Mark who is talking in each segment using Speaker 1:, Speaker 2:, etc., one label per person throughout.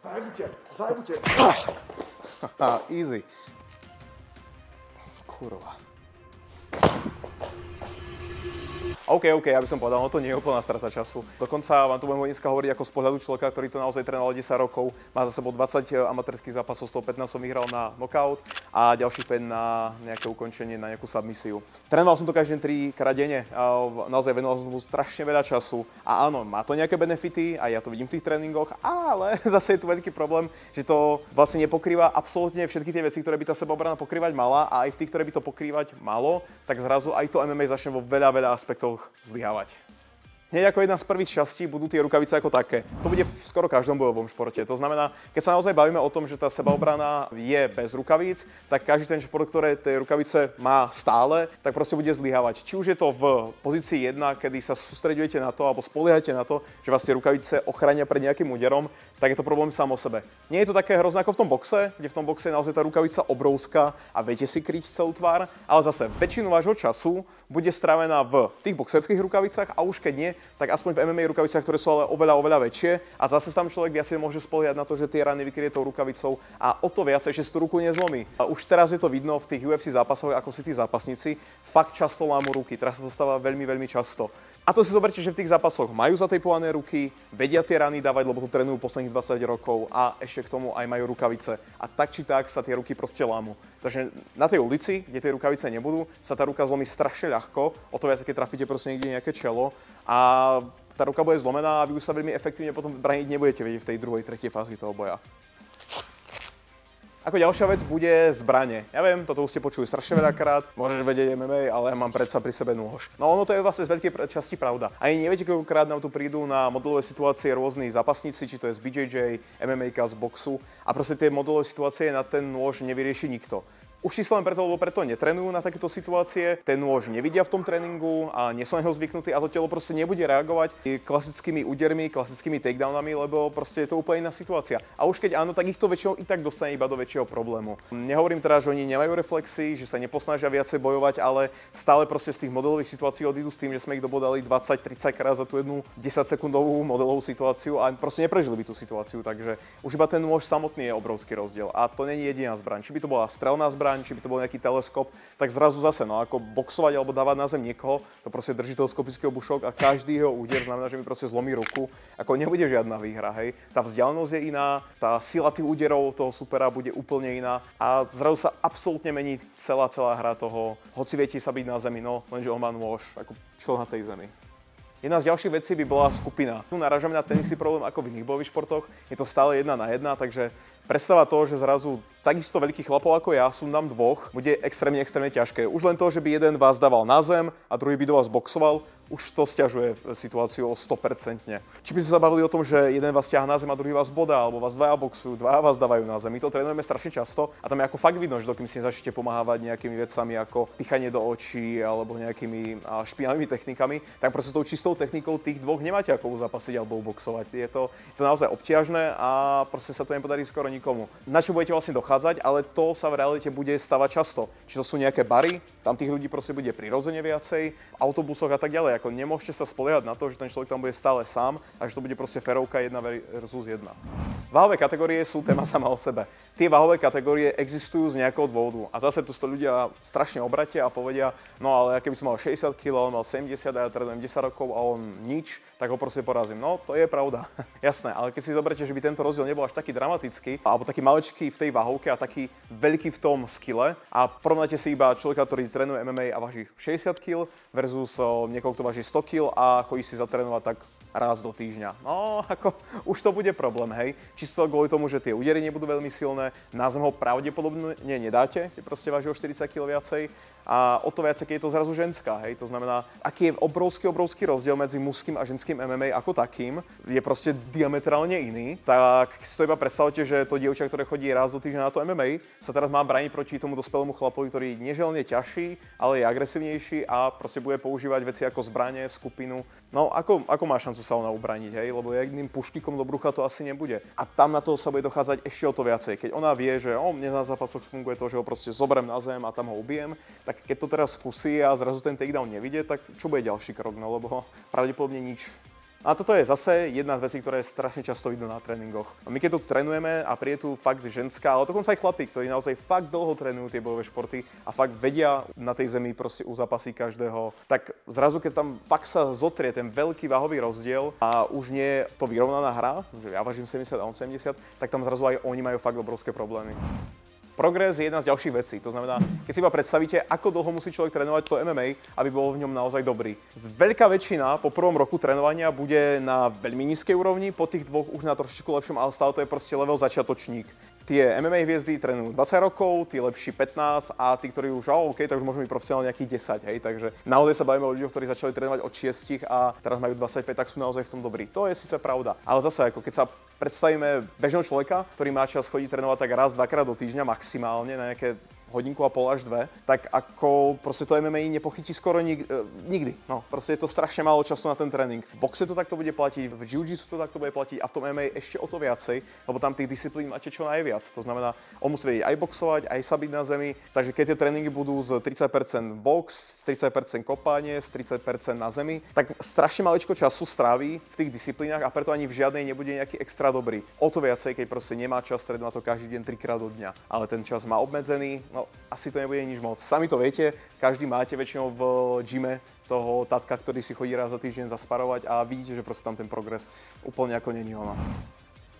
Speaker 1: Zajebite. Easy. Kurva. OK, aby som povedal, no to nie je úplná strata času. Dokonca vám tu budem dneska hovoriť ako z pohľadu človeka, ktorý to naozaj trénoval 10 rokov, má za sebou 20 amatérských zápasov, 115 som vyhral na knockout a ďalších 5 na nejaké ukončenie, na nejakú submisiu. Trénoval som to každý deň 3 krát denne, naozaj venoval som mu strašne veľa času a áno, má to nejaké benefity a ja to vidím v tých tréningoch, ale zase je tu veľký problém, že to vlastne nepokrýva absolútne všetky tie veci, ktoré by tá sebaobrana pokrývať mala a aj v tých, ktoré by to pokrývať malo, tak zrazu aj to MMA začne vo veľa aspektoch zlyhávať. Hneď ako jedna z prvých častí budú tie rukavice ako také. To bude v skoro každom bojovom športe. To znamená, keď sa naozaj bavíme o tom, že tá sebaobrana je bez rukavíc, tak každý ten šport, ktoré tie rukavice má stále, tak proste bude zlyhávať. Či už je to v pozícii 1, kedy sa sústreďujete na to alebo spoliehate na to, že vás tie rukavice ochránia pred nejakým úderom, tak je to problém sám o sebe. Nie je to také hrozné ako v tom boxe, kde v tom boxe je naozaj tá rukavica obrovská a viete si kryť celú tvár, ale zase väčšinu vášho času bude strávená v tých boxerských rukavicách a už keď nie, tak aspoň v MMA rukavicách, ktoré sú ale oveľa väčšie a zase tam človek viac môže spoliehať na to, že tie rany vykryje tou rukavicou a o to viac ešte si tú ruku nezlomí. A už teraz je to vidno v tých UFC zápasoch, ako si tí zápasníci fakt často lámu ruky. Teraz sa to stáva veľmi často. A to si zoberte, že v tých zápasoch majú zatejpované ruky, vedia tie rany dávať, lebo to trénujú posledných 20 rokov a ešte k tomu aj majú rukavice. A tak či tak sa tie ruky proste lámu. Takže na tej ulici, kde tie rukavice nebudú, sa tá ruka zlomí strašne ľahko, o to viac, keď trafíte proste niekde nejaké čelo a tá ruka bude zlomená a vy už sa veľmi efektívne potom braniť nebudete vedieť v tej druhej, tretej fázi toho boja. Ako ďalšia vec bude zbrane. Ja viem, toto už ste počuli strašne veľakrát, môžeš vedieť MMA, ale ja mám predsa pri sebe nôž. No ono to je vlastne z veľkej časti pravda. Ani neviete, koľkokrát nám tu prídu na modelové situácie rôzni zápasníci, či to je z BJJ, MMA, z boxu a proste tie modelové situácie na ten nôž nevyrieši nikto. Už čisto len preto, lebo preto netrenujú na takéto situácie, ten nôž nevidia v tom tréningu a nie sú na neho zvyknutí a to telo proste nebude reagovať klasickými údermi, klasickými takedownami, lebo proste je to úplne iná situácia. A už keď áno, tak ich to väčšinou i tak dostane iba do väčšieho problému. Nehovorím teda, že oni nemajú reflexy, že sa neposnažia viacej bojovať, ale stále proste z tých modelových situácií odídu s tým, že sme ich dobodali 20-30 krát za tú jednu 10-sekundovú modelovú situáciu a proste neprežili by tú situáciu, takže už iba ten nôž samotný je obrovský rozdiel. A to nie je jediná zbraň. Či by to bola strelná zbraň, či by to bol nejaký teleskop, tak zrazu zase, no ako boxovať alebo dávať na zem niekoho, to proste drží teleskopický obušok a každý jeho úder znamená, že mi proste zlomí ruku, ako nebude žiadna výhra, hej. Tá vzdialenosť je iná, tá sila tých úderov toho supera bude úplne iná a zrazu sa absolútne mení celá hra toho, hoci viete sa byť na zemi, no, lenže on má nôž, ako čo na tej zemi. Jedna z ďalších vecí by bola skupina. Tu narážame na ten istý problém ako v iných bojových športoch. Je to stále 1 na 1, takže predstava toho, že zrazu takisto veľkých chlapov ako ja, sú nám dvoch, bude extrémne ťažké. Už len to, že by jeden vás dával na zem a druhý by do vás boxoval, už to sťažuje situáciu o 100%. Či by sme sa bavili o tom, že jeden vás ťahá na zem a druhý vás bodá, alebo vás dvaja boxujú, dvaja vás dávajú na zem. My to trénujeme strašne často a tam je ako fakt vidno, že dokým si nezačnete pomáhať nejakými vecami ako pichanie do očí alebo nejakými špinavými technikami, tak proste s tou čistou technikou tých dvoch nemáte ako zápasiť alebo boxovať. Je to naozaj obťažné a proste sa to nepodarí skoro nikomu. Na čo budete vlastne dochádzať, ale to sa v realite bude stávať často. Či to sú nejaké bary, tam tých ľudí proste bude prirodzene viacej, v autobusoch a tak ďalej. Ako nemôžete sa spoliehať na to, že ten človek tam bude stále sám a že to bude proste ferovka 1 versus 1. Váhové kategórie sú téma sama o sebe. Tie váhové kategórie existujú z nejakého dôvodu. A zase tu ľudia strašne obratia a povedia, no ale keby som mal 60 kg, on mal 70 a ja trénujem 10 rokov a on nič, tak ho proste porazím. No, to je pravda. Jasné, ale keď si zoberiete, že by tento rozdiel nebol až taký dramatický, alebo taký maličký v tej váhovke a taký veľký v tom skille a porovnáte si iba človeka, ktorý trénuje MMA a váži 60 kg versus niekoho, kto váži 100 kg a chodí si zatrénovať tak raz do týždňa. No, ako už to bude problém, hej. Čisto kvôli tomu, že tie údery nebudú veľmi silné, na zem ho pravdepodobne nedáte, keď proste váži o 40 kg viacej. A o to viac, keď je to zrazu ženská, hej. To znamená, aký je obrovský rozdiel medzi mužským a ženským MMA ako takým, je proste diametrálne iný. Tak si to iba predstavte, že to dievča, ktoré chodí raz do týždňa na to MMA, sa teraz má brániť proti tomu dospelému chlapovi, ktorý neželne ťažší, ale je agresívnejší a proste bude používať veci ako zbrane, skupinu. No, ako má šancu sa ona ubrániť, hej? Lebo jedným puštíkom do brucha to asi nebude. A tam na to sa bude dochádzať ešte o to viacej. Keď ona vie, že mne na zápasoch funguje to, že ho proste zoberiem na zem a tam ho ubijem, tak keď to teraz skúsi a zrazu ten takedown nevidie, tak čo bude ďalší krok? No lebo pravdepodobne nič. A toto je zase jedna z vecí, ktoré strašne často vidno na tréningoch. My keď tu trénujeme a príde tu fakt ženská, ale dokonca aj chlapí, ktorí naozaj fakt dlho trénujú tie bojové športy a fakt vedia na tej zemi proste uzapasiť každého, tak zrazu keď tam fakt sa zotrie ten veľký váhový rozdiel a už nie je to vyrovnaná hra, že ja vážim 70 a on 70, tak tam zrazu aj oni majú fakt obrovské problémy. Progres je jedna z ďalších vecí, to znamená, keď si iba predstavíte, ako dlho musí človek trénovať to MMA, aby bol v ňom naozaj dobrý. Veľká väčšina po prvom roku trénovania bude na veľmi nízkej úrovni, po tých dvoch už na trošičku lepšom, ale stále to je proste level začiatočník. Tie MMA hviezdy trénujú 20 rokov, tí lepší 15 a tí, ktorí už, tak už môžu byť profesionálne nejakých 10, hej, takže naozaj sa bavíme o ľuďoch, ktorí začali trénovať od 6 a teraz majú 25, tak sú naozaj v tom dobrí. To je síce pravda, ale zase ako keď sa predstavíme bežného človeka, ktorý má čas chodiť trénovať tak raz, dvakrát do týždňa maximálne na nejaké hodinku a pol až dve, tak ako proste to MMA nepochytí skoro nikdy. No, proste je to strašne málo času na ten trénink. V boxe to takto bude platiť, v jiu-jitsu to takto bude platiť a v tom MMA ešte o to viacej, lebo tam tých disciplín máte čo najviac. To znamená, on musí vedieť aj boxovať, aj sa byť na zemi, takže keď tie tréningy budú z 30% box, z 30% kopanie, z 30% na zemi, tak strašne maličko času stráví v tých disciplínach a preto ani v žiadnej nebude nejaký extra dobrý. O to viacej, keď proste nemá čas trénovať to každý deň 3-krát do dňa, ale ten čas má obmedzený. No, asi to nebude nič moc. Sami to viete, každý máte väčšinou v gyme toho tatka, ktorý si chodí raz za týždeň zasparovať a vidíte, že proste tam ten progres úplne ako není ono.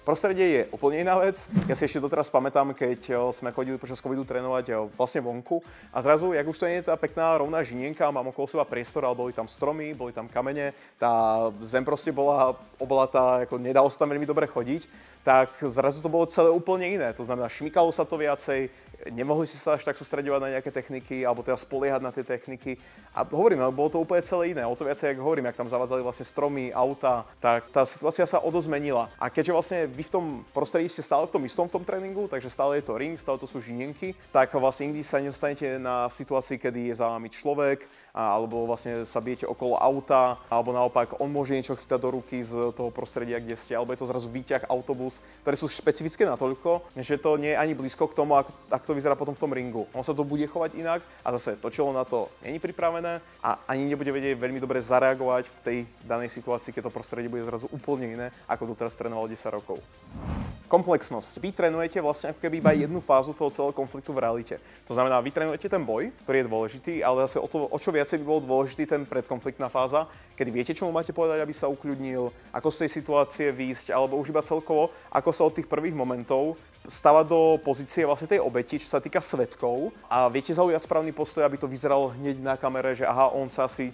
Speaker 1: Prostredie je úplne iná vec. Ja si ešte doteraz pamätám, keď sme chodili počas covidu trénovať vlastne vonku a zrazu, jak už to nie je tá pekná rovná žinienka, mám okolo seba priestor, ale boli tam stromy, boli tam kamene, tá zem proste bola obolatá, ako nedalo sa tam veľmi dobre chodiť, tak zrazu to bolo celé úplne iné. To znamená, šmykalo sa to viacej, nemohli si sa až tak sústreďovať na nejaké techniky, alebo teda spoliehať na tie techniky. A hovorím, bolo to úplne celé iné. O to viacej, ako hovorím, jak tam zavádzali vlastne stromy, auta, tak tá situácia sa zmenila. A keďže vlastne vy v tom prostredí ste stále v tom istom v tom tréningu, takže stále je to ring, stále to sú žinienky, tak vlastne nikdy sa nedostanete v situácii, kedy je za vami človek, alebo vlastne sa bijete okolo auta, alebo naopak on môže niečo chytať do ruky z toho prostredia, kde ste, alebo je to zrazu výťah, autobus, ktoré sú špecifické natoľko, že to nie je ani blízko k tomu, ako to vyzerá potom v tom ringu. On sa to bude chovať inak a zase to čelo na to nie je pripravené a ani nebude vedieť veľmi dobre zareagovať v tej danej situácii, keď to prostredie bude zrazu úplne iné, ako doteraz trénoval 10 rokov. Komplexnosť. Vy trénujete vlastne ako keby iba jednu fázu toho celého konfliktu v realite. To znamená, vy trénujete ten boj, ktorý je dôležitý, ale zase o čo viacej by bol dôležitý ten predkonfliktná fáza, kedy viete, čo mu máte povedať, aby sa ukľudnil, ako z tej situácie výjsť, alebo už iba celkovo, ako sa od tých prvých momentov stavať do pozície vlastne tej obeti, čo sa týka svedkov a viete zaujať správny postoj, aby to vyzeralo hneď na kamere, že aha, on sa asi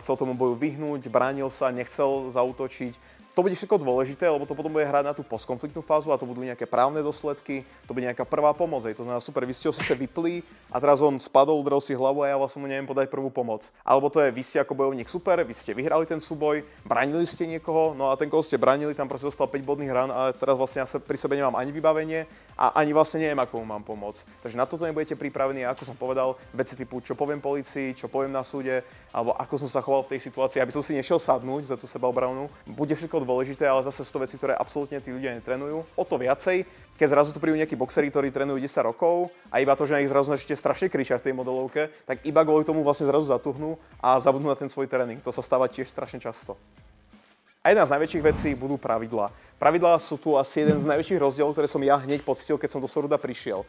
Speaker 1: chcel tomu boju vyhnúť, bránil sa, nechcel zaútočiť. To bude všetko dôležité, lebo to potom bude hrať na tú postkonfliktnú fázu a to budú nejaké právne dôsledky, to bude nejaká prvá pomoc. To znamená, super, vy ste ho síce vypli a teraz on spadol, udrel si hlavu a ja vlastne mu neviem podať prvú pomoc. Alebo to je, vy ste ako bojovník super, vy ste vyhrali ten súboj, bránili ste niekoho, no a ten, koho ste bránili, tam proste dostal 5 bodných rán a teraz vlastne ja pri sebe nemám ani vybavenie a ani vlastne neviem, ako mu mám pomôcť. Takže na toto nebudete pripravení, ako som povedal, veci typu, čo poviem polícii, čo poviem na súde, alebo ako som sa choval v tej situácii, aby som si nešiel sadnúť za tú sebaobranu. Bude všetko dôležité, ale zase sú to veci, ktoré absolútne tí ľudia netrénujú. O to viacej, keď zrazu tu prídu nejakí boxeri, ktorí trénujú 10 rokov a iba to, že na nich zrazu začnete strašne kričať v tej modelovke, tak iba kvôli tomu vlastne zrazu zatuhnú a zabudnú na ten svoj tréning. To sa stáva tiež strašne často. A jedna z najväčších vecí budú pravidlá. Pravidlá sú tu asi jeden z najväčších rozdielov, ktoré som ja hneď pocítil, keď som do Soruda prišiel.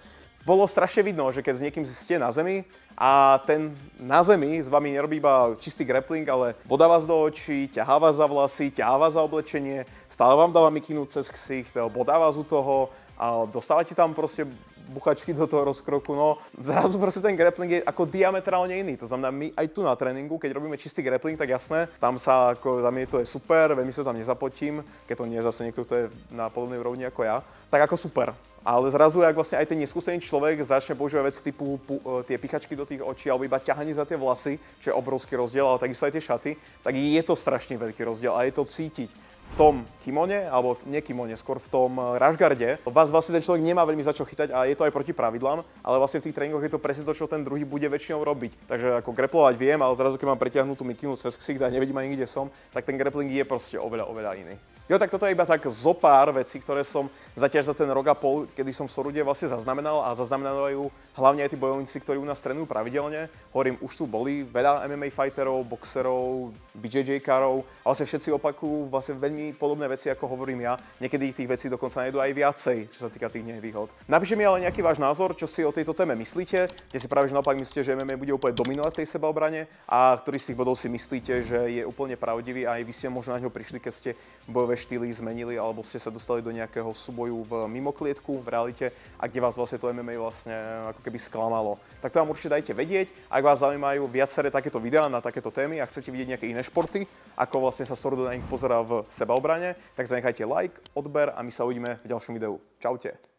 Speaker 1: Bolo strašne vidno, že keď s niekým ste na zemi a ten na zemi s vami nerobí iba čistý grappling, ale bodá vás do očí, ťahá vás za vlasy, ťahá vás za oblečenie, stále vám dáva mikinu cez ksicht, bodá vás u toho a dostávate tam proste buchačky do toho rozkroku, no zrazu proste ten grappling je ako diametrálne iný. To znamená, my aj tu na tréningu, keď robíme čistý grappling, tak jasné, tam je to super, veľmi sa tam nezapotím, keď to nie je zase niekto, kto je na podobnej úrovni ako ja, tak ako super. Ale zrazu, ak vlastne aj ten neskúsený človek začne používať veci typu tie pichačky do tých očí alebo iba ťahanie za tie vlasy, čo je obrovský rozdiel, ale takisto aj tie šaty, tak je to strašne veľký rozdiel a je to cítiť. V tom kimone, alebo nie kimone, skôr v tom rašgarde, vás vlastne ten človek nemá veľmi za čo chytať a je to aj proti pravidlám, ale vlastne v tých tréningoch je to presne to, čo ten druhý bude väčšinou robiť. Takže ako grapplovať viem, ale zrazu keď mám pretiahnutú mikinu cez ksicht a nevidím ani kde som, tak ten grappling je proste oveľa iný. Jo, tak toto je iba tak zo pár vecí, ktoré som zatiaľ za ten rok a pol, kedy som v Sorude vlastne zaznamenal a zaznamenávajú hlavne aj tí bojovníci, ktorí u nás trénujú pravidelne. Hovorím, už tu boli veľa MMA fighterov, boxerov, BJJ-károv a vlastne všetci opakujú vlastne veľmi podobné veci, ako hovorím ja. Niekedy tých vecí dokonca nájdú aj viacej, čo sa týka tých nevýhod. Napíšte mi ale nejaký váš názor, čo si o tejto téme myslíte, kde si práve že naopak myslíte, že MMA bude úplne dominovať tej sebaobrane a ktorý z tých bodov si myslíte, že je úplne pravdivý a aj vy ste možno na ňo prišli, keď ste bojové štýly zmenili alebo ste sa dostali do nejakého súboju v mimoklietku v realite a kde vás vlastne to MMA vlastne ako keby sklamalo. Tak to vám určite dajte vedieť, ak vás zaujímajú viaceré takéto videá na takéto témy a chcete vidieť nejaké iné športy, ako vlastne sa Sorudo na nich pozerá v sebaobrane, tak zanechajte like, odber a my sa uvidíme v ďalšom videu. Čaute.